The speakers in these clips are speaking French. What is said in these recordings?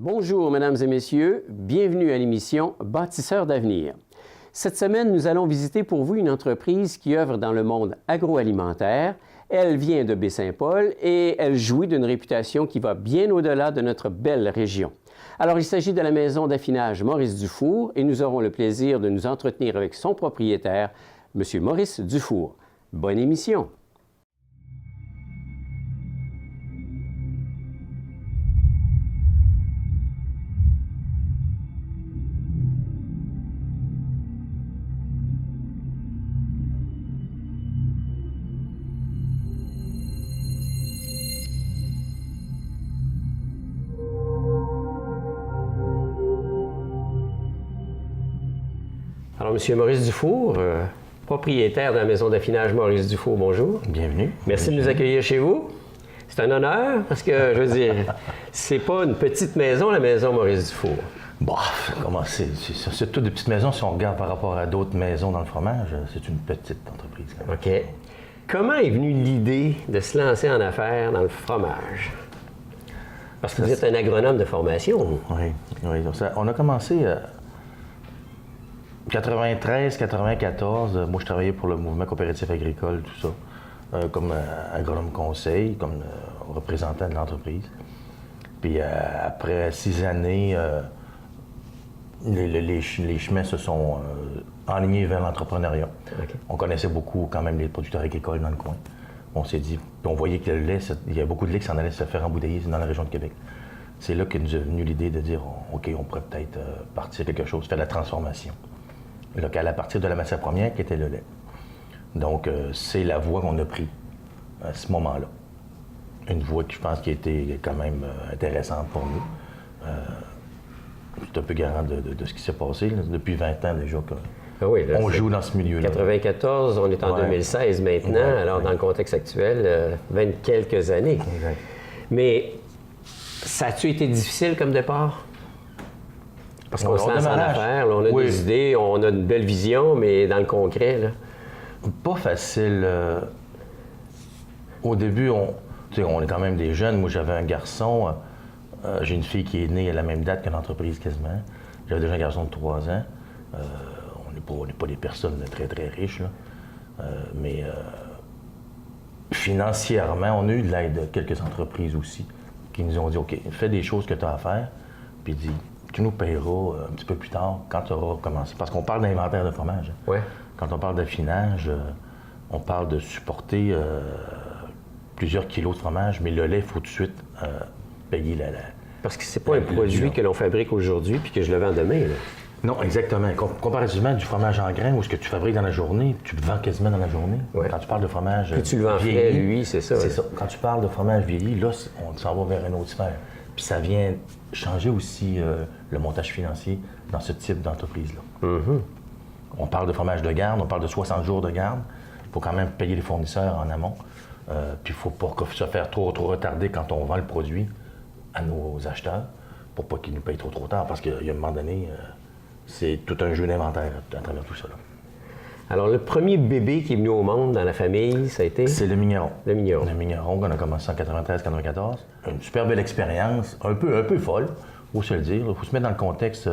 Bonjour, mesdames et messieurs. Bienvenue à l'émission Bâtisseurs d'avenir. Cette semaine, nous allons visiter pour vous une entreprise qui œuvre dans le monde agroalimentaire. Elle vient de Baie-Saint-Paul et elle jouit d'une réputation qui va bien au-delà de notre belle région. Alors, il s'agit de la maison d'affinage Maurice Dufour et nous aurons le plaisir de nous entretenir avec son propriétaire, M. Maurice Dufour. Bonne émission! Alors, M. Maurice Dufour, propriétaire de la maison d'affinage Maurice Dufour, bonjour. Bienvenue. Merci de nous accueillir chez vous. C'est un honneur parce que, je veux dire, c'est pas une petite maison, la maison Maurice Dufour. Bon, comment c'est toutes des petites maisons. Si on regarde par rapport à d'autres maisons dans le fromage, c'est une petite entreprise. OK. Comment est venue l'idée de se lancer en affaires dans le fromage? Parce que vous êtes un agronome de formation. Oui. On a commencé 93-94. Moi, je travaillais pour le mouvement coopératif agricole, tout ça, comme agronome conseil, comme représentant de l'entreprise. Puis après 6 années, les chemins se sont enlignés vers l'entrepreneuriat. Okay. On connaissait beaucoup quand même les producteurs agricoles dans le coin. On s'est dit, on voyait que le lait, il y a beaucoup de lait qui s'en allait se faire embouteiller dans la région de Québec. C'est là que nous est venue l'idée de dire, OK, on pourrait peut-être partir quelque chose, faire de la transformation. Local à partir de la matière première qui était le lait. Donc, c'est la voie qu'on a prise à ce moment-là. Une voie qui, je pense, qui a été quand même intéressante pour nous. Je suis un peu garant de ce qui s'est passé. Là. Depuis 20 ans déjà qu'on joue dans ce milieu-là. 94, on est en 2016 maintenant, alors dans le contexte actuel, 20 quelques années. Exact. Mais ça a-tu été difficile comme départ? Parce qu'on se lance en affaires, là, on a des idées, on a une belle vision, mais dans le concret, là... Pas facile. Au début, on est quand même des jeunes. Moi, j'avais un garçon. J'ai une fille qui est née à la même date que l'entreprise quasiment. J'avais déjà un garçon de 3 ans. On n'est pas des personnes très, très riches, là. Mais financièrement, on a eu de l'aide de quelques entreprises aussi qui nous ont dit, OK, fais des choses que tu as à faire, puis dis, tu nous paieras un petit peu plus tard quand tu auras commencé. Parce qu'on parle d'inventaire de fromage. Ouais. Quand on parle d'affinage, on parle de supporter plusieurs kilos de fromage, mais le lait, il faut tout de suite payer la... Parce que c'est pas un produit que l'on fabrique aujourd'hui puis que je le vends demain, là. Non, exactement. Comparativement du fromage en grains, où ce que tu fabriques dans la journée, tu le vends quasiment dans la journée. Ouais. Quand tu parles de fromage puis tu le vends frais, lui, c'est ça. C'est ça. Quand tu parles de fromage vieilli, là, on s'en va vers une autre sphère. Puis ça vient changer aussi le montage financier dans ce type d'entreprise-là. Mm-hmm. On parle de fromage de garde, on parle de 60 jours de garde. Il faut quand même payer les fournisseurs en amont. Puis il ne faut pas se faire trop retarder quand on vend le produit à nos acheteurs pour pas qu'ils nous payent trop tard. Parce qu'il y a un moment donné, c'est tout un jeu d'inventaire à travers tout ça. Là. Alors, le premier bébé qui est venu au monde dans la famille, ça a été? C'est le Migneron. Le Migneron. Le Migneron, qu'on a commencé en 93-94. Une super belle expérience, un peu folle, il faut se le dire. Il faut se mettre dans le contexte.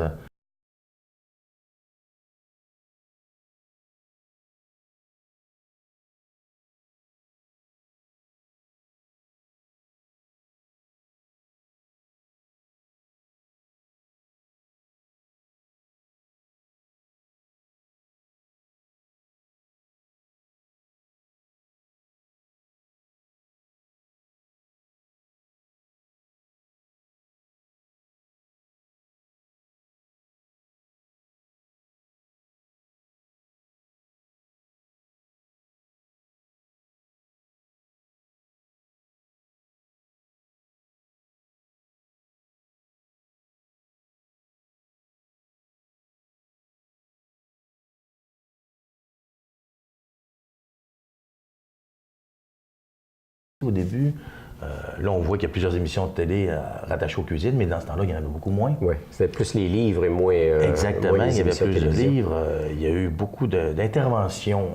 Au début, là, on voit qu'il y a plusieurs émissions de télé rattachées aux cuisines, mais dans ce temps-là, il y en avait beaucoup moins. Oui, c'était plus les livres et moins... Exactement, moins il y avait plus de télévision. livres. Il y a eu beaucoup d'interventions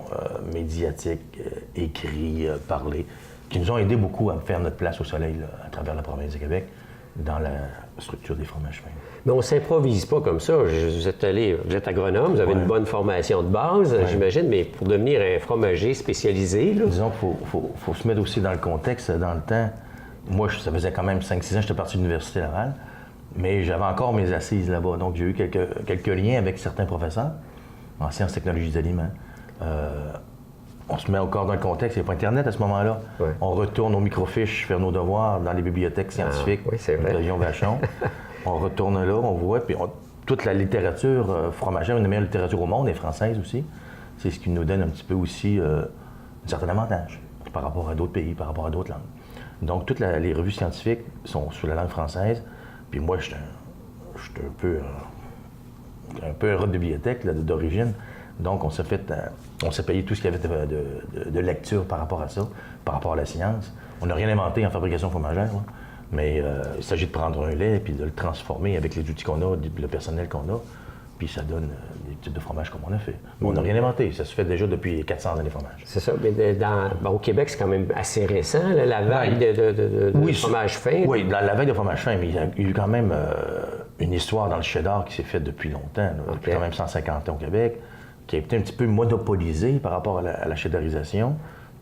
médiatiques, écrites, parlées, qui nous ont aidé beaucoup à faire notre place au soleil là, à travers la province de Québec. dans la structure des fromages fins. Mais on ne s'improvise pas comme ça. Vous êtes agronome, vous avez une bonne formation de base, j'imagine, mais pour devenir un fromager spécialisé... Là... Disons qu'il faut se mettre aussi dans le contexte. Dans le temps, moi, ça faisait quand même 5-6 ans que j'étais parti de l'Université Laval, mais j'avais encore mes assises là-bas. Donc, j'ai eu quelques liens avec certains professeurs en sciences technologies des aliments. On se met encore dans le contexte, il n'y a pas Internet à ce moment-là. Ouais. On retourne aux microfiches faire nos devoirs dans les bibliothèques scientifiques de la région Vachon. On retourne là, on voit, puis toute la littérature fromagère, une des meilleures littératures au monde, est française aussi. C'est ce qui nous donne un petit peu aussi un certain avantage par rapport à d'autres pays, par rapport à d'autres langues. Donc, toutes les revues scientifiques sont sous la langue française. Puis moi, je suis un peu un rat de bibliothèque d'origine. Donc, on s'est payé tout ce qu'il y avait de lecture par rapport à ça, par rapport à la science. On n'a rien inventé en fabrication fromagère, hein, mais il s'agit de prendre un lait et de le transformer avec les outils qu'on a, le personnel qu'on a, puis ça donne des types de fromage comme on a fait. On n'a rien inventé, ça se fait déjà depuis 400 ans, les fromages. C'est ça, mais au Québec, c'est quand même assez récent, là, la vague de fromage fin. Oui, la vague de fromage fin, mais il y a eu quand même une histoire dans le cheddar qui s'est faite depuis longtemps, là, depuis quand même 150 ans au Québec, qui a été un petit peu monopolisé par rapport à la cheddarisation.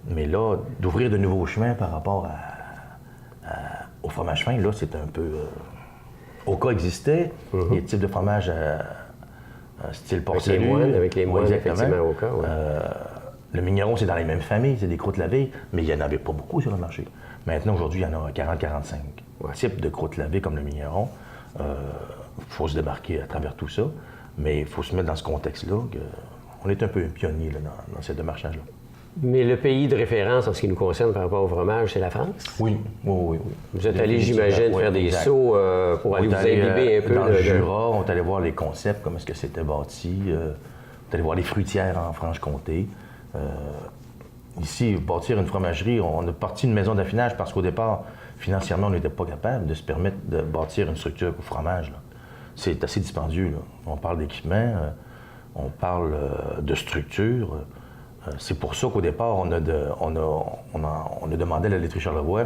Mais là, d'ouvrir de nouveaux chemins par rapport au fromage fin, là, c'est un peu... Oka existait, les types de fromage style porcelaine. Avec les moines, effectivement, Oka. Ouais. Le mignon, c'est dans les mêmes familles, c'est des croûtes lavées, mais il n'y en avait pas beaucoup sur le marché. Maintenant, aujourd'hui, il y en a 40-45 types de croûtes lavées comme le mignon. Il faut se démarquer à travers tout ça, mais il faut se mettre dans ce contexte-là. On est un peu pionnier là, dans cette démarchage-là. Mais le pays de référence en ce qui nous concerne par rapport au fromage, c'est la France? Oui. Vous êtes allé, j'imagine, faire des sauts pour aller vous imbiber un peu. Dans le Jura, on est allé voir les concepts, comment est-ce que c'était bâti. On est allé voir les fruitières en Franche-Comté. Ici, bâtir une fromagerie, on a parti d'une maison d'affinage parce qu'au départ, financièrement, on n'était pas capable de se permettre de bâtir une structure au fromage. C'est assez dispendieux. Là. On parle d'équipement, on parle de structure. C'est pour ça qu'au départ, on a demandé à la laiterie Charlevoix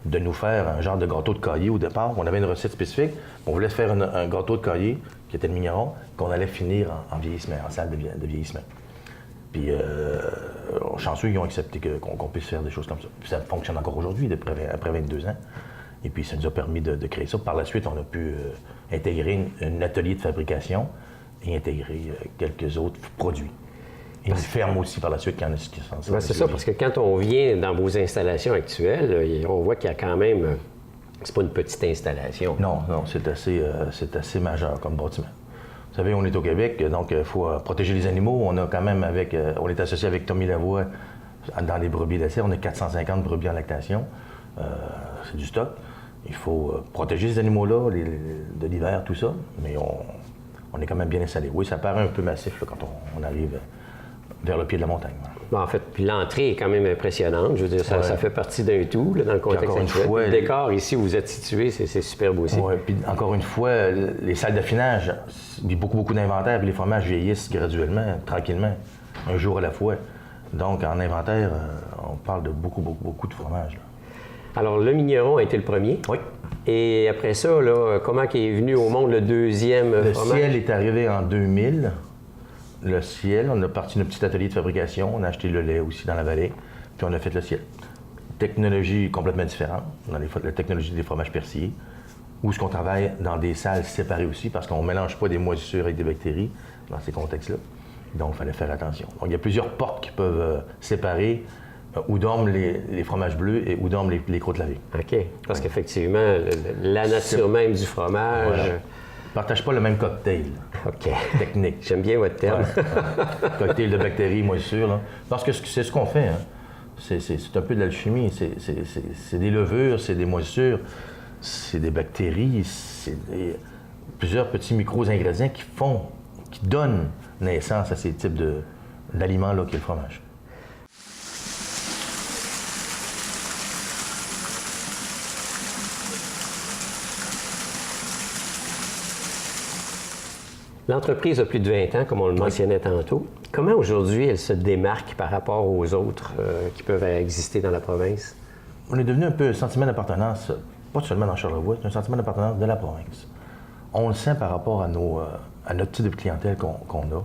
de nous faire un genre de gâteau de caillé au départ. On avait une recette spécifique. On voulait faire un gâteau de caillé, qui était le mignon, qu'on allait finir en vieillissement, en salle de vieillissement. Puis, chanceux, ils ont accepté qu'on puisse faire des choses comme ça. Puis ça fonctionne encore aujourd'hui, après 22 ans. Et puis, ça nous a permis de créer ça. Par la suite, on a pu intégrer un atelier de fabrication et intégrer quelques autres produits. Et une ferme aussi par la suite qui en est qui sont c'est ça, parce que quand on vient dans vos installations actuelles, on voit qu'il y a quand même... C'est pas une petite installation. Non, c'est assez majeur comme bâtiment. Vous savez, on est au Québec, donc il faut protéger les animaux. On a quand même on est associé avec Tommy Lavoie dans les brebis laitières. On a 450 brebis en lactation. C'est du stock. Il faut protéger ces animaux-là de l'hiver, tout ça, mais on est quand même bien installé. Oui, ça paraît un peu massif là, quand on arrive vers le pied de la montagne. Bon, en fait, puis l'entrée est quand même impressionnante. Je veux dire, ça fait partie d'un tout là, dans le contexte actuel. Le décor ici où vous êtes situé, c'est superbe aussi. Oui, puis encore une fois, les salles d'affinage, il y a beaucoup d'inventaire, puis les fromages vieillissent graduellement, tranquillement, un jour à la fois. Donc, en inventaire, on parle de beaucoup de fromages. Là. Alors, le Migneron a été le premier. Oui. Et après ça, là, comment est venu au monde le deuxième fromage? Le Ciel est arrivé en 2000. Le Ciel, on a parti notre petit atelier de fabrication, on a acheté le lait aussi dans la vallée, puis on a fait le Ciel. Technologie complètement différente, dans la technologie des fromages persillés, où ce qu'on travaille dans des salles séparées aussi, parce qu'on ne mélange pas des moisissures avec des bactéries dans ces contextes-là. Donc, il fallait faire attention. Donc, il y a plusieurs portes qui peuvent séparer où dorment les fromages bleus et où dorment les croûtes lavées. OK. Parce qu'effectivement, la nature même du fromage... Voilà. Ils ne partagent pas le même cocktail technique. J'aime bien votre terme. Cocktail de bactéries, moisissures. Là. Parce que c'est ce qu'on fait. Hein. C'est un peu de l'alchimie. C'est des levures, c'est des moisissures, c'est des bactéries, c'est plusieurs petits micro-ingrédients qui donnent naissance à ces types d'aliments qu'est le fromage. L'entreprise a plus de 20 ans, comme on le mentionnait tantôt. Comment aujourd'hui elle se démarque par rapport aux autres qui peuvent exister dans la province? On est devenu un peu un sentiment d'appartenance pas seulement dans Charlevoix, c'est un sentiment d'appartenance de la province. On le sent par rapport à notre type de clientèle qu'on a.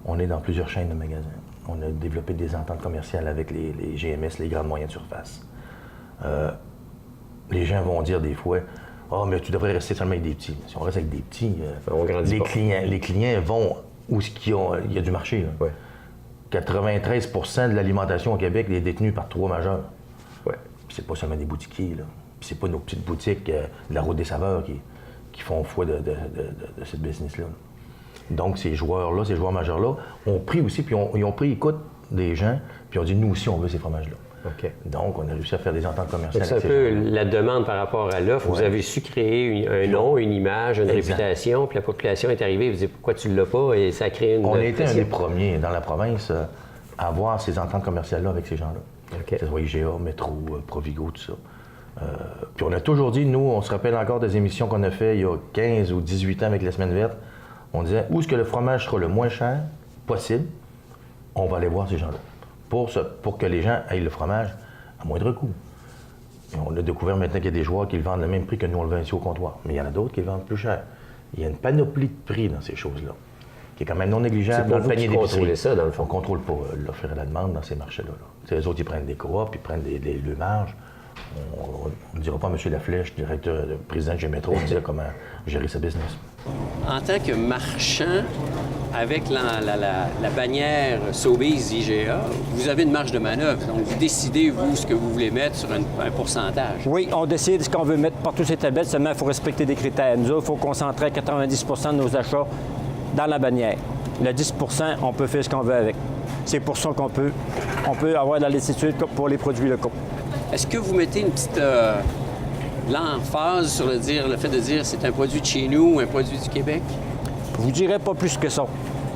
On est dans plusieurs chaînes de magasins. On a développé des ententes commerciales avec les GMS, les grandes moyennes surfaces. Les gens vont dire des fois, « Ah, mais tu devrais rester seulement avec des petits. » Si on reste avec des petits, les clients vont où il y a du marché. Là. Ouais. 93 de l'alimentation au Québec est détenue par 3 majeurs. Ouais. Puis c'est pas seulement des boutiquiers, là. Puis c'est pas nos petites boutiques de la Route des Saveurs qui font foi de cette business-là. Donc, ces joueurs-là, ces joueurs majeurs-là, ont pris aussi, puis ils ont pris, écoute, des gens, puis ont dit, nous aussi, on veut ces fromages-là. OK. Donc, on a réussi à faire des ententes commerciales. C'est un peu la demande par rapport à l'offre. Vous avez su créer un nom, une image, une réputation, puis la population est arrivée et vous dit pourquoi tu ne l'as pas, et ça crée une. On a été un des premiers dans la province à avoir ces ententes commerciales-là avec ces gens-là. OK. Que ce soit IGA, Métro, Provigo, tout ça. Puis on a toujours dit, nous, on se rappelle encore des émissions qu'on a fait il y a 15 ou 18 ans avec la Semaine verte. On disait, où est-ce que le fromage sera le moins cher possible, on va aller voir ces gens-là. Pour que les gens aient le fromage à moindre coût. Et on a découvert maintenant qu'il y a des joueurs qui le vendent le même prix que nous, on le vend ici au comptoir. Mais il y en a d'autres qui le vendent plus cher. Il y a une panoplie de prix dans ces choses-là, qui est quand même non négligeable dans le panier d'épicerie. Contrôler ça, dans le fond. On ne contrôle pas l'offre et la demande dans ces marchés-là. C'est eux autres qui prennent des coops, ils prennent des marges. On ne dira pas à M. Laflèche, directeur, président de G-Métro, dire comment gérer sa business. En tant que marchand, avec la bannière Sobeys IGA, vous avez une marge de manœuvre. Donc, vous décidez, vous, ce que vous voulez mettre sur un pourcentage. Oui, on décide ce qu'on veut mettre partout ces tablettes, seulement il faut respecter des critères. Nous autres, il faut concentrer 90 de nos achats dans la bannière. Le 10 on peut faire ce qu'on veut avec. C'est pour ça qu'on peut avoir de la lassitude pour les produits locaux. Est-ce que vous mettez une petite l'emphase sur le fait de dire c'est un produit de chez nous ou un produit du Québec? Je vous dirais pas plus que ça.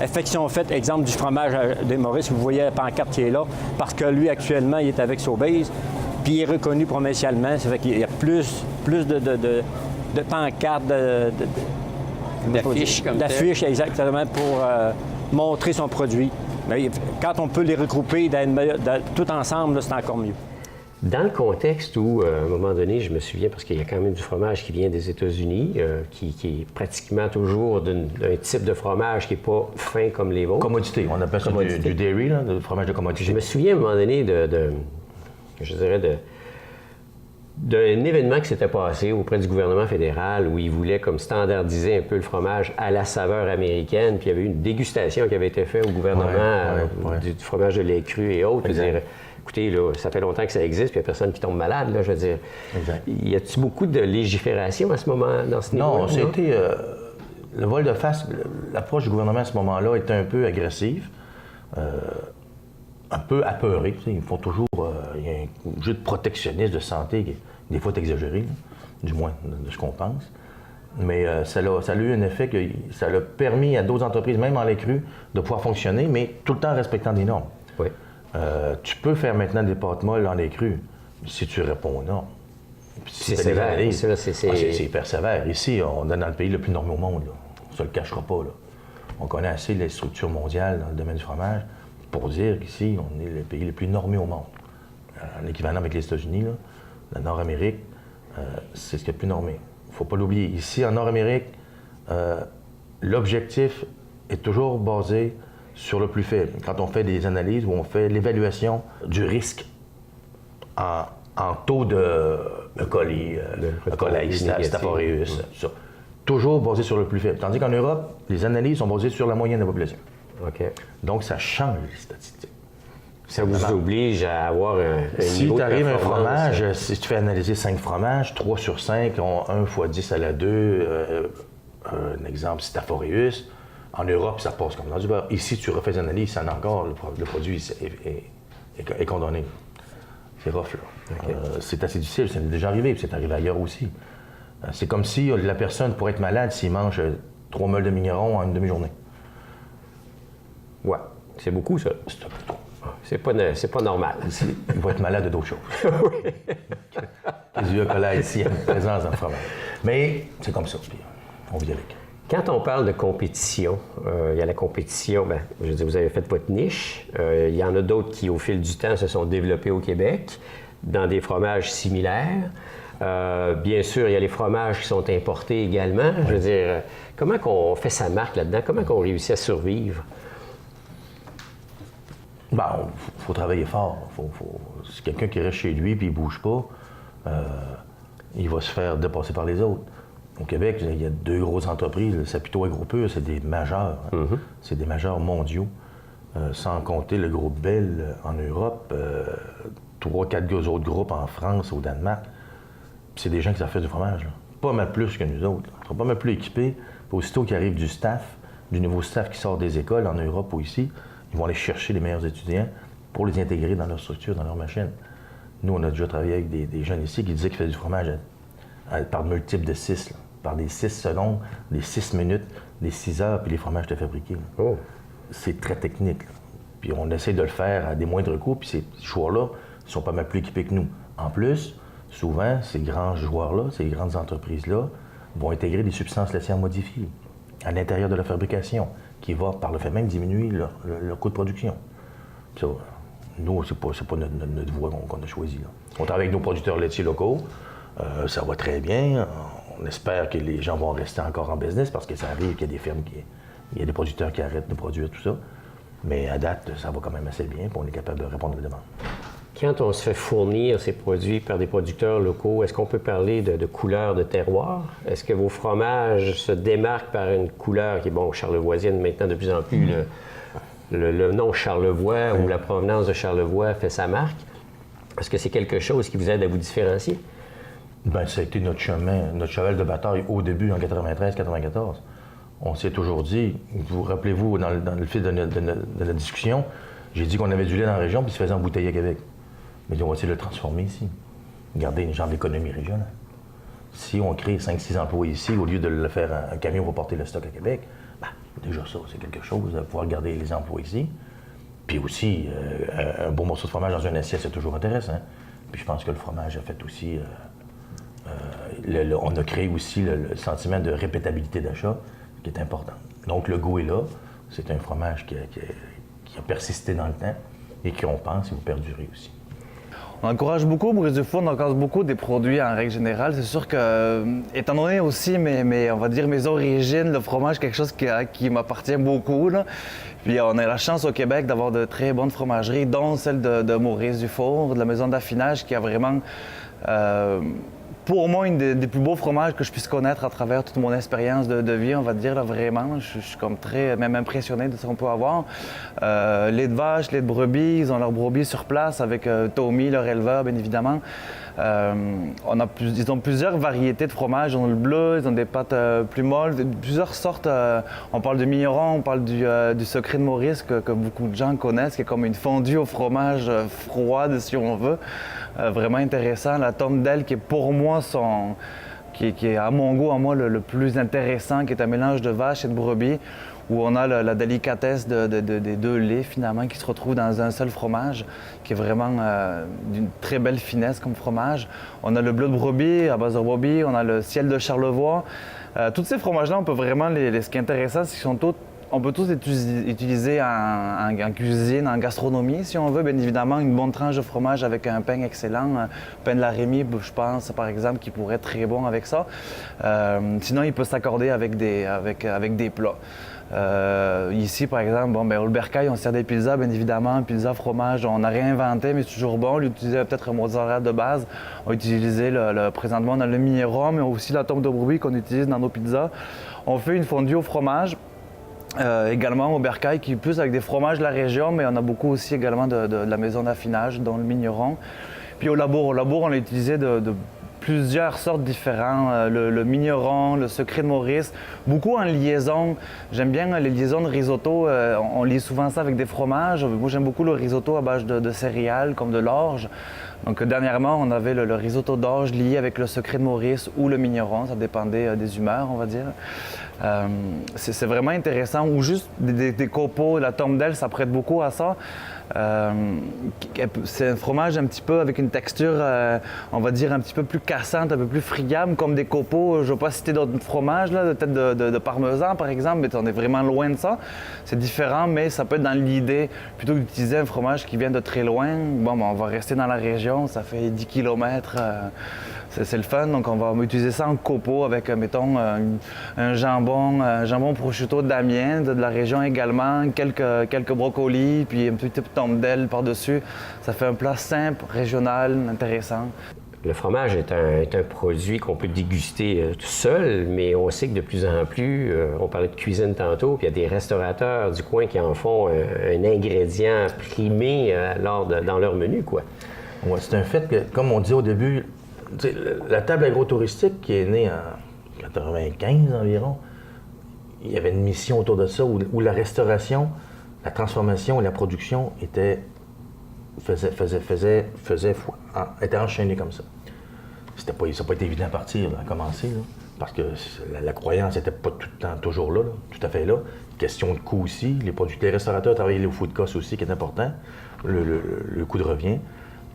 Affection faite, exemple du fromage des Maurice, vous voyez la pancarte qui est là, parce que lui, actuellement, il est avec Sobeys, puis il est reconnu provincialement. Ça fait qu'il y a plus de pancartes, d'affiches comme d'affiches, exactement, pour montrer son produit. Mais quand on peut les regrouper tout ensemble, c'est encore mieux. Dans le contexte où, à un moment donné, je me souviens, parce qu'il y a quand même du fromage qui vient des États-Unis, qui est pratiquement toujours d'un type de fromage qui n'est pas fin comme les vôtres. Commodité, on appelle ça du dairy, là, du fromage de commodité. Je me souviens à un moment donné d'un événement qui s'était passé auprès du gouvernement fédéral où ils voulaient comme standardiser un peu le fromage à la saveur américaine, puis il y avait eu une dégustation qui avait été faite au gouvernement du fromage de lait cru et autres. Écoutez, là, ça fait longtemps que ça existe, puis il n'y a personne qui tombe malade, là, je veux dire. Exact. Y a-t-il beaucoup de légifération à ce moment, dans ce niveau-là? Non, c'était... le vol de face, l'approche du gouvernement à ce moment-là était un peu agressive, un peu apeurée. Ils font toujours... Il y a un jeu de protectionnisme, de santé qui, des fois, est exagéré, du moins de ce qu'on pense. Mais ça a eu un effet que ça a permis à d'autres entreprises, même en lait cru, de pouvoir fonctionner, mais tout le temps en respectant des normes. Oui. Tu peux faire maintenant des pâtes molles dans les crus si tu réponds non. C'est sévère. C'est hyper sévère. Ici, on est dans le pays le plus normé au monde. Là. On ne se le cachera pas. Là. On connaît assez les structures mondiales dans le domaine du fromage pour dire qu'ici, on est le pays le plus normé au monde. En équivalent avec les États-Unis, là, la Nord-Amérique, c'est ce qui est le plus normé. Il ne faut pas l'oublier. Ici, en Nord-Amérique, l'objectif est toujours basé sur le plus faible. Quand on fait des analyses où on fait l'évaluation du risque en taux de colis, Staph aureus, ça. Toujours basé sur le plus faible. Tandis qu'en Europe, les analyses sont basées sur la moyenne de la population. OK. Donc, ça change les statistiques. Ça vous oblige à avoir un si niveau de performance. Si tu arrives un fromage, si tu fais analyser 5 fromages, 3 sur 5 ont 1 fois 10 à la 2, un exemple, Staph aureus. En Europe, ça passe comme dans du beurre. Ici, tu refais des analyses, ça en encore, le produit est condamné. C'est rough, là. Okay. C'est assez difficile, ça m'est déjà arrivé, puis c'est arrivé ailleurs aussi. C'est comme si la personne, pour être malade, s'il mange 3 meules de mignon en une demi-journée. Ouais, c'est beaucoup, ça. C'est un peu trop. C'est pas normal. Il va être malade de d'autres choses. Oui. Les yeux collés ici, il y a une présence dans le fromage. Mais c'est comme ça, puis on vit avec. Quand on parle de compétition, il y a la compétition, je veux dire, vous avez fait votre niche. Il y en a d'autres qui, au fil du temps, se sont développés au Québec dans des fromages similaires. Bien sûr, il y a les fromages qui sont importés également. Je veux dire, comment qu'on fait sa marque là-dedans? Comment qu'on réussit à survivre? Il faut travailler fort. Si quelqu'un qui reste chez lui et il ne bouge pas, il va se faire dépasser par les autres. Au Québec, il y a 2 grosses entreprises. Le Saputo AgroPur, c'est des majeurs. C'est des majeurs mondiaux. Sans compter le groupe Bell en Europe, 3-4 autres groupes en France, au Danemark. Puis c'est des gens qui savent faire du fromage. Là. Pas mal plus que nous autres. Ils sont pas mal plus équipés. Puis aussitôt qu'il arrive du staff, du nouveau staff qui sort des écoles en Europe ou ici, ils vont aller chercher les meilleurs étudiants pour les intégrer dans leur structure, dans leur machine. Nous, on a déjà travaillé avec des jeunes ici qui disaient qu'ils faisaient du fromage par multiples de 6, là, par des 6 secondes, des 6 minutes, des 6 heures, puis les fromages étaient fabriqués. Oh. C'est très technique. Là. Puis on essaie de le faire à des moindres coûts, puis ces joueurs-là sont pas mal plus équipés que nous. En plus, souvent, ces grands joueurs-là, ces grandes entreprises-là, vont intégrer des substances laitières modifiées à l'intérieur de la fabrication, qui va, par le fait même, diminuer leur coût de production. Ça, nous, c'est pas notre voie qu'on a choisie. Là. On travaille avec nos producteurs laitiers locaux. Ça va très bien. On espère que les gens vont rester encore en business parce que ça arrive qu'il y a des fermes il y a des producteurs qui arrêtent de produire tout ça. Mais à date, ça va quand même assez bien, puis on est capable de répondre aux demandes. Quand on se fait fournir ces produits par des producteurs locaux, est-ce qu'on peut parler de couleur de terroir? Est-ce que vos fromages se démarquent par une couleur qui est, bon, charlevoisienne maintenant de plus en plus, le nom Charlevoix ou la provenance de Charlevoix fait sa marque? Est-ce que c'est quelque chose qui vous aide à vous différencier? Bien, ça a été notre cheval de bataille au début, en 93-94. On s'est toujours dit, vous rappelez-vous, dans le fil de la discussion, j'ai dit qu'on avait du lait dans la région puis il se faisait embouteiller à Québec. Mais on va essayer de le transformer ici. Garder une genre d'économie régionale. Si on crée 5-6 emplois ici, au lieu de le faire, un camion va porter le stock à Québec, déjà ça, c'est quelque chose, de pouvoir garder les emplois ici. Puis aussi, un beau morceau de fromage dans une assiette, c'est toujours intéressant. Puis je pense que le fromage a fait aussi... on a créé aussi le sentiment de répétabilité d'achat, qui est important. Donc le goût est là. C'est un fromage qui a persisté dans le temps et qui, on pense, il va perdurer aussi. On encourage beaucoup, Maurice Dufour, on encourage beaucoup des produits en règle générale. C'est sûr que, étant donné aussi on va dire mes origines, le fromage, quelque chose qui m'appartient beaucoup. Là. Puis on a la chance au Québec d'avoir de très bonnes fromageries, dont celle de Maurice Dufour, de la maison d'affinage, qui a vraiment, pour moi, une des plus beaux fromages que je puisse connaître à travers toute mon expérience de vie, on va dire, là, vraiment. Je suis comme très, même impressionné de ce qu'on peut avoir. Lait de vache, lait de brebis, ils ont leurs brebis sur place avec Tommy, leur éleveur, bien évidemment. Ils ont plusieurs variétés de fromage. Ils ont le bleu, ils ont des pâtes plus molles, plusieurs sortes. On parle du mignon, on parle du secret de Maurice que beaucoup de gens connaissent, qui est comme une fondue au fromage froide, si on veut. Vraiment intéressant. La tome d'aile qui est pour moi qui est à mon goût, le plus intéressant, qui est un mélange de vache et de brebis, où on a la délicatesse des 2 laits finalement qui se retrouvent dans un seul fromage, qui est vraiment d'une très belle finesse comme fromage. On a le bleu de brebis à base de brebis, on a le ciel de Charlevoix. Tous ces fromages-là, on peut vraiment, ce qui est intéressant, c'est qu'ils sont on peut tous les utiliser en cuisine, en gastronomie, si on veut. Bien évidemment, une bonne tranche de fromage avec un pain excellent, un pain de la Rémy, je pense, par exemple, qui pourrait être très bon avec ça. Sinon, il peut s'accorder avec des plats. Ici, par exemple, au Bercail, on sert des pizzas, bien évidemment, pizza, fromage, on a réinventé, mais c'est toujours bon. On utilisait peut-être un mozzarella de base. On utilisait présentement, on a le mignon, mais aussi la tombe de brebis qu'on utilise dans nos pizzas. On fait une fondue au fromage. Également au Bercail, qui est plus avec des fromages de la région, mais on a beaucoup aussi également de la maison d'affinage, dont le Migneron. Puis au Labour, on l'a utilisé de plusieurs sortes différentes, le Migneron, le secret de Maurice, beaucoup en liaison. J'aime bien les liaisons de risotto, on lit souvent ça avec des fromages. Moi j'aime beaucoup le risotto à base de céréales, comme de l'orge. Donc dernièrement, on avait le risotto d'orge lié avec le secret de Maurice ou le Migneron, ça dépendait des humeurs, on va dire. C'est vraiment intéressant, ou juste des copeaux, la tombe d'aile, ça prête beaucoup à ça. C'est un fromage un petit peu avec une texture, on va dire, un petit peu plus cassante, un peu plus friable, comme des copeaux. Je ne vais pas citer d'autres fromages, peut-être de parmesan par exemple, mais on est vraiment loin de ça. C'est différent, mais ça peut être dans l'idée, plutôt que d'utiliser un fromage qui vient de très loin, on va rester dans la région, ça fait 10 km. c'est le fun. Donc, on va utiliser ça en copeaux avec, mettons, un jambon prosciutto d'Amiens, de la région également, quelques brocolis, puis un petit tombe d'aile par-dessus. Ça fait un plat simple, régional, intéressant. Le fromage est un produit qu'on peut déguster tout seul, mais on sait que de plus en plus, on parlait de cuisine tantôt, puis il y a des restaurateurs du coin qui en font un ingrédient primé dans leur menu, quoi. Ouais, c'est un fait que, comme on dit au début, la table agro-touristique qui est née en 1995 environ, il y avait une mission autour de ça où la restauration, la transformation et la production était enchaînées comme ça. Ça n'a pas été évident à partir, à commencer, là, parce que la croyance n'était pas tout le temps toujours là, tout à fait là. Question de coût aussi. Les restaurateurs travaillaient au food cost aussi, qui est important, le coût de revient.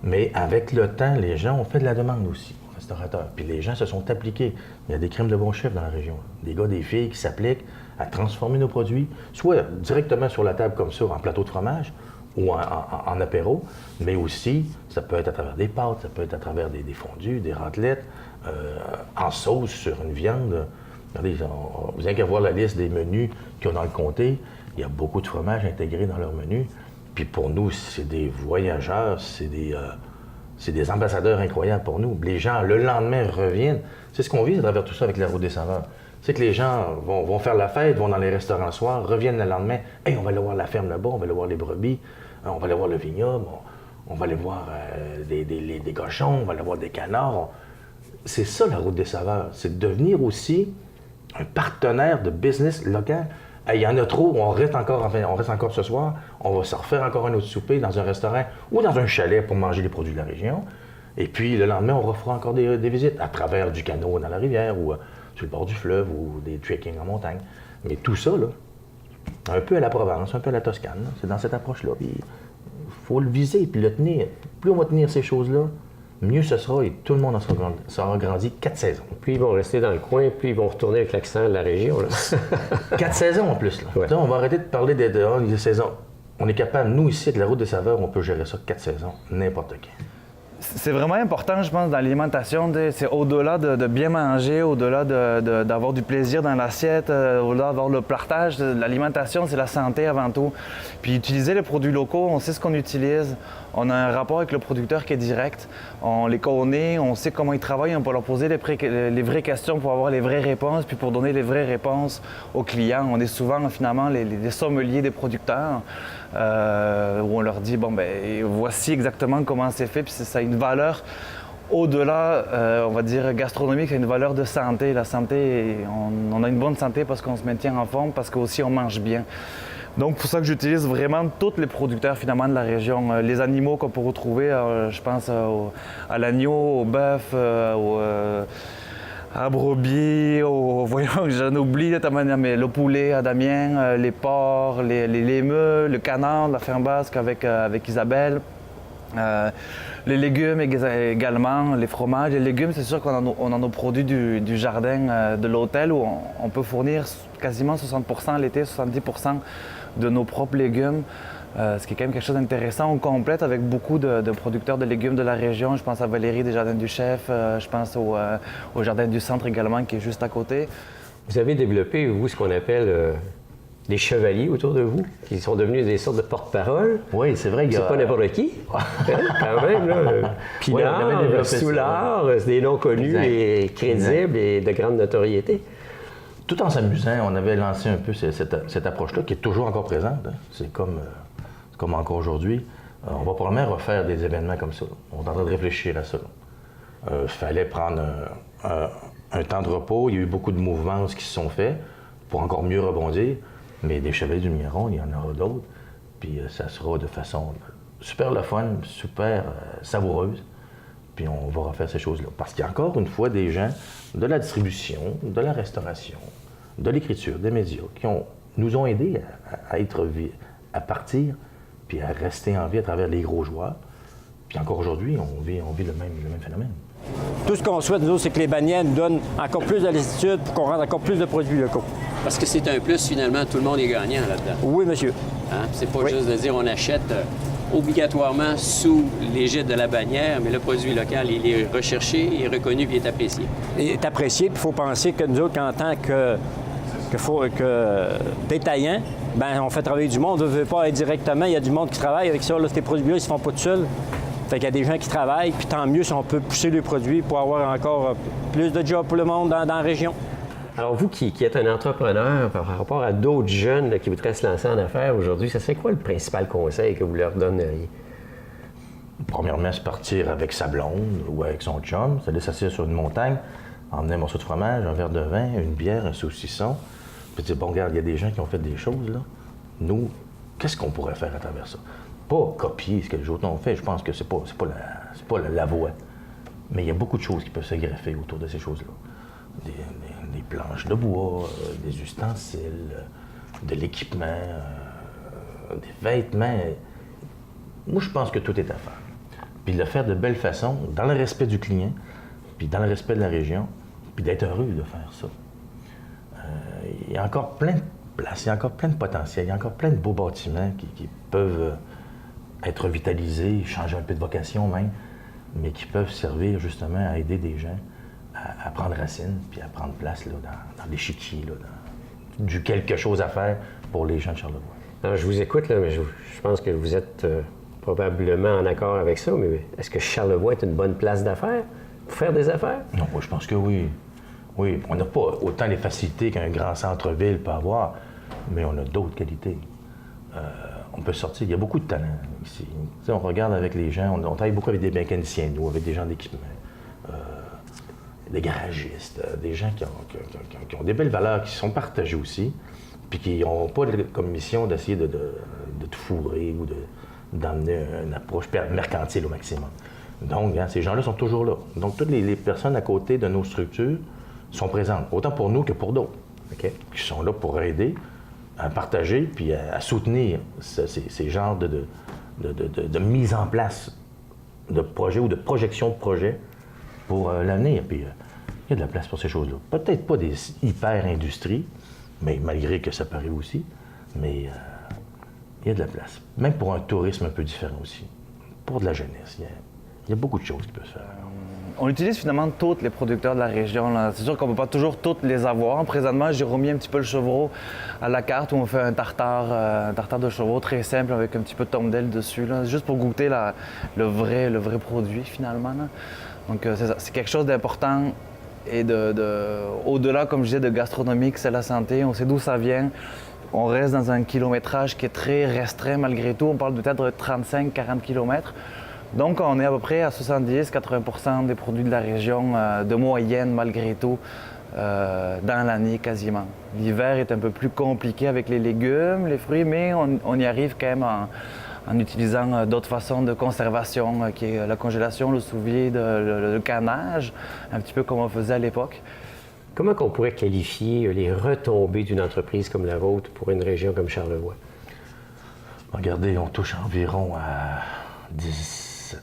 Mais avec le temps, les gens ont fait de la demande aussi aux restaurateurs. Puis les gens se sont appliqués. Il y a des crèmes de bons chefs dans la région. Des gars, des filles qui s'appliquent à transformer nos produits, soit directement sur la table comme ça, en plateau de fromage, ou en apéro, mais aussi, ça peut être à travers des pâtes, ça peut être à travers des fondus, des raclettes, en sauce sur une viande. Regardez, vous avez qu'à voir la liste des menus qu'ils ont dans le comté. Il y a beaucoup de fromages intégrés dans leur menu. Puis pour nous, c'est des voyageurs, c'est des ambassadeurs incroyables pour nous. Les gens, le lendemain, reviennent. C'est ce qu'on vit à travers tout ça avec la Route des Saveurs. C'est que les gens vont faire la fête, vont dans les restaurants le soir, reviennent le lendemain. « Hey, on va aller voir la ferme là-bas, on va aller voir les brebis, on va aller voir le vignoble, on va aller voir des cochons, on va aller voir des canards. » C'est ça la Route des Saveurs. C'est de devenir aussi un partenaire de business local. Hey, il y en a trop, on reste encore ce soir, on va se refaire encore un autre souper dans un restaurant ou dans un chalet pour manger les produits de la région. Et puis le lendemain, on refera encore des visites à travers du canot dans la rivière ou sur le bord du fleuve ou des trekking en montagne. Mais tout ça, là, un peu à la Provence, un peu à la Toscane, là, c'est dans cette approche-là. Il faut le viser puis le tenir. Plus on va tenir ces choses-là, mieux ce sera et tout le monde en sera grandi 4 saisons. Plus ils vont rester dans le coin, plus ils vont retourner avec l'accent de la région. Là. 4 saisons en plus. Là. Ouais. Donc, on va arrêter de parler des saisons. On est capable, nous ici, de la Route des Saveurs, on peut gérer ça 4 saisons, n'importe quand. C'est vraiment important, je pense, dans l'alimentation. C'est au-delà de bien manger, au-delà d'avoir du plaisir dans l'assiette, au-delà d'avoir le partage. L'alimentation, c'est la santé avant tout. Puis utiliser les produits locaux, on sait ce qu'on utilise. On a un rapport avec le producteur qui est direct. On les connaît, on sait comment ils travaillent. On peut leur poser les vraies questions pour avoir les vraies réponses, puis pour donner les vraies réponses aux clients. On est souvent, finalement, les sommeliers des producteurs. Où on leur dit, bon, ben voici exactement comment c'est fait, puis ça a une valeur au-delà, on va dire, gastronomique, c'est une valeur de santé. La santé, on a une bonne santé parce qu'on se maintient en forme, parce qu'aussi on mange bien. Donc, pour ça que j'utilise vraiment tous les producteurs, finalement, de la région. Les animaux qu'on peut retrouver, je pense à l'agneau, au bœuf, à brebis, voyons, j'en oublie de ta manière, mais le poulet à Damien, les porcs, les meules, le canard de la ferme basque avec Isabelle. Les légumes également, les fromages. Les légumes, c'est sûr qu'on a nos produits du jardin de l'hôtel où on peut fournir quasiment 60% l'été, 70% de nos propres légumes. Ce qui est quand même quelque chose d'intéressant. On complète avec beaucoup de producteurs de légumes de la région. Je pense à Valérie des Jardins du Chef, je pense au Jardin du Centre également qui est juste à côté. Vous avez développé, vous, ce qu'on appelle des chevaliers autour de vous, qui sont devenus des sortes de porte-parole. Oui, c'est vrai. C'est pas n'importe qui, quand même. Là. Pinard, Soulard, c'est des noms connus et crédibles et de grande notoriété. Tout en s'amusant, on avait lancé un peu cette approche-là, qui est toujours encore présente. Hein. C'est comme encore aujourd'hui. On va probablement refaire des événements comme ça. On est en train de réfléchir à ça. Il fallait prendre un temps de repos. Il y a eu beaucoup de mouvements qui se sont faits pour encore mieux rebondir. Mais des chevaliers du Mignon, il y en aura d'autres. Puis ça sera de façon super le fun, super savoureuse. Puis on va refaire ces choses-là. Parce qu'il y a encore une fois des gens de la distribution, de la restauration, de l'écriture, des médias, qui nous ont aidés à partir puis à rester en vie à travers les gros joueurs. Puis encore aujourd'hui, on vit le même phénomène. Tout ce qu'on souhaite, nous, c'est que les bannières nous donnent encore plus de latitude pour qu'on rende encore plus de produits locaux. Parce que c'est un plus, finalement, tout le monde est gagnant là-dedans. Oui, monsieur. Hein? C'est pas juste de dire on achète obligatoirement sous l'égide de la bannière, mais le produit local, il est recherché, il est reconnu et il est apprécié. Il est apprécié, puis il faut penser que nous autres, en tant que détaillants, ben on fait travailler du monde, on ne veut pas être directement, il y a du monde qui travaille avec ça, là, ces produits-là, ils ne se font pas tout seuls. Fait qu'il y a des gens qui travaillent, puis tant mieux si on peut pousser les produits pour avoir encore plus de jobs pour le monde dans la région. Alors, vous qui êtes un entrepreneur par rapport à d'autres jeunes là, qui voudraient se lancer en affaires aujourd'hui, ça serait quoi le principal conseil que vous leur donneriez? Premièrement, se partir avec sa blonde ou avec son chum, c'est aller s'asseoir sur une montagne, emmener un morceau de fromage, un verre de vin, une bière, un saucisson, puis dire, bon, regarde, il y a des gens qui ont fait des choses, là. Nous, qu'est-ce qu'on pourrait faire à travers ça? Pas copier ce que les autres ont fait, je pense que c'est pas la voie. Mais il y a beaucoup de choses qui peuvent se greffer autour de ces choses-là. Des planches de bois, des ustensiles, de l'équipement, des vêtements. Moi, je pense que tout est à faire. Puis le faire de belle façon, dans le respect du client, puis dans le respect de la région, puis d'être heureux de faire ça. Il y a encore plein de places, il y a encore plein de potentiel, il y a encore plein de beaux bâtiments qui peuvent être vitalisés, changer un peu de vocation même, mais qui peuvent servir justement à aider des gens à prendre racine, puis à prendre place là, dans l'échiquier, du quelque chose à faire pour les gens de Charlevoix. Alors, je vous écoute, là, mais je pense que vous êtes probablement en accord avec ça, mais est-ce que Charlevoix est une bonne place d'affaires pour faire des affaires? Non, moi, je pense que oui. Oui, on n'a pas autant les facilités qu'un grand centre-ville peut avoir, mais on a d'autres qualités. On peut sortir, il y a beaucoup de talent ici. Tu sais, on regarde avec les gens, on travaille beaucoup avec des mécaniciens, nous, avec des gens d'équipement. Des garagistes, des gens qui ont des belles valeurs, qui sont partagées aussi, puis qui n'ont pas comme mission d'essayer de te fourrer ou d'emmener une approche mercantile au maximum. Donc, hein, ces gens-là sont toujours là. Donc, toutes les personnes à côté de nos structures sont présentes, autant pour nous que pour d'autres, qui sont là pour aider, à partager, puis à soutenir ces genres de mise en place de projets ou de projection de projets pour l'avenir. Puis il y a de la place pour ces choses-là. Peut-être pas des hyper-industries, mais malgré que ça paraît aussi, mais il y a de la place. Même pour un tourisme un peu différent aussi. Pour de la jeunesse, il y a beaucoup de choses qui peuvent se faire. On utilise finalement tous les producteurs de la région. Là. C'est sûr qu'on ne peut pas toujours tous les avoir. Présentement, j'ai remis un petit peu le chevreau à la carte où on fait un tartare de chevreau très simple avec un petit peu de tombe d'aile dessus, là, juste pour goûter le vrai produit finalement. Là. Donc c'est quelque chose d'important et au-delà, comme je disais, de gastronomique, c'est la santé. On sait d'où ça vient. On reste dans un kilométrage qui est très restreint malgré tout. On parle peut-être de 35-40 km. Donc, on est à peu près à 70-80% des produits de la région de moyenne, malgré tout, dans l'année quasiment. L'hiver est un peu plus compliqué avec les légumes, les fruits, mais on y arrive quand même en utilisant d'autres façons de conservation, qui est la congélation, le sous-vide, le canage, un petit peu comme on faisait à l'époque. Comment on pourrait qualifier les retombées d'une entreprise comme la vôtre pour une région comme Charlevoix? Regardez, on touche environ à 17,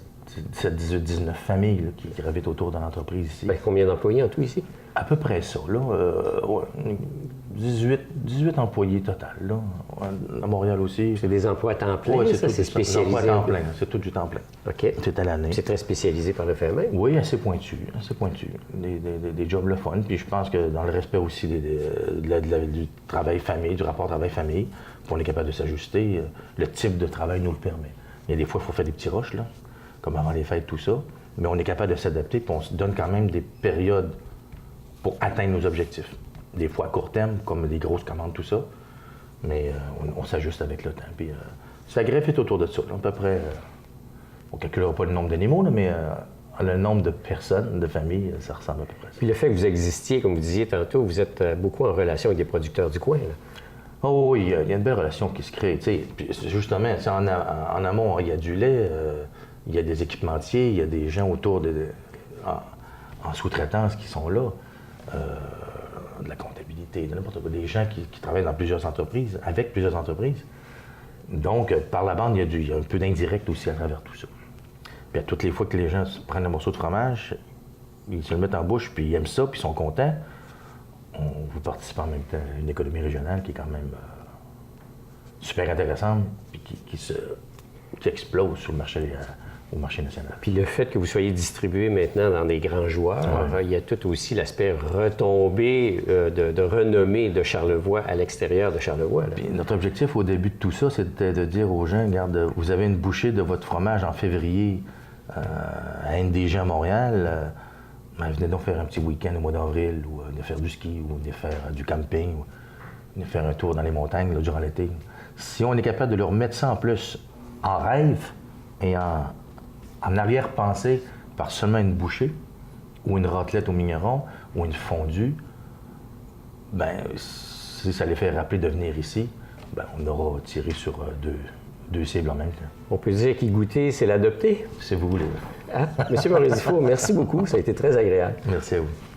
18, 19 familles là, qui gravitent autour de l'entreprise ici. Bien, combien d'employés en tout ici? À peu près ça, là. 18 employés total, là. À Montréal aussi. C'est des emplois à temps plein, Oui, ça, c'est spécialisé? Des emplois à temps plein, c'est tout du temps plein. OK. C'est à l'année. C'est très spécialisé par le fait même? Oui, assez pointu, assez pointu. Des jobs le fun. Puis je pense que dans le respect aussi du travail famille, du rapport travail-famille, on est capable de s'ajuster. Le type de travail nous le permet. Il y a des fois, il faut faire des petits rushs, là, comme avant les fêtes, tout ça. Mais on est capable de s'adapter, puis on se donne quand même des périodes pour atteindre nos objectifs. Des fois à court terme, comme des grosses commandes, tout ça. Mais on s'ajuste avec le temps. Puis ça greffe autour de ça. Là, à peu près, on ne calculera pas le nombre d'animaux, là, mais le nombre de personnes, de familles, ça ressemble à peu près à ça. Puis le fait que vous existiez, comme vous disiez tantôt, vous êtes beaucoup en relation avec des producteurs du coin, là. Oh oui, il y a une belle relation qui se crée. Puis justement, en amont, il y a du lait, il y a des équipementiers, il y a des gens autour en sous-traitance qui sont là. De la comptabilité, de n'importe quoi, des gens qui travaillent dans plusieurs entreprises, avec plusieurs entreprises. Donc, par la bande, il y a un peu d'indirect aussi à travers tout ça. Puis à toutes les fois que les gens prennent un morceau de fromage, ils se le mettent en bouche, puis ils aiment ça, puis ils sont contents, vous participez en même temps à une économie régionale qui est quand même super intéressante, puis qui qui explose sur le marché, au marché national. Puis le fait que vous soyez distribué maintenant dans des grands joueurs, il y a tout aussi l'aspect retombé de renommée de Charlevoix à l'extérieur de Charlevoix. Là. Puis notre objectif au début de tout ça, c'était de dire aux gens, regarde, vous avez une bouchée de votre fromage en février à NDG à Montréal, venez donc faire un petit week-end au mois d'avril, ou venez faire du ski, ou venez faire du camping, ou venez faire un tour dans les montagnes là, durant l'été. Si on est capable de leur mettre ça en plus en rêve et en arrière-pensée par seulement une bouchée, ou une raclette au mignon, ou une fondue, si ça les fait rappeler de venir ici, on aura tiré sur deux cibles en même temps. On peut dire qu'y goûter, c'est l'adopter. Si vous voulez. Monsieur Maurice Dufour, merci beaucoup. Ça a été très agréable. Merci à vous.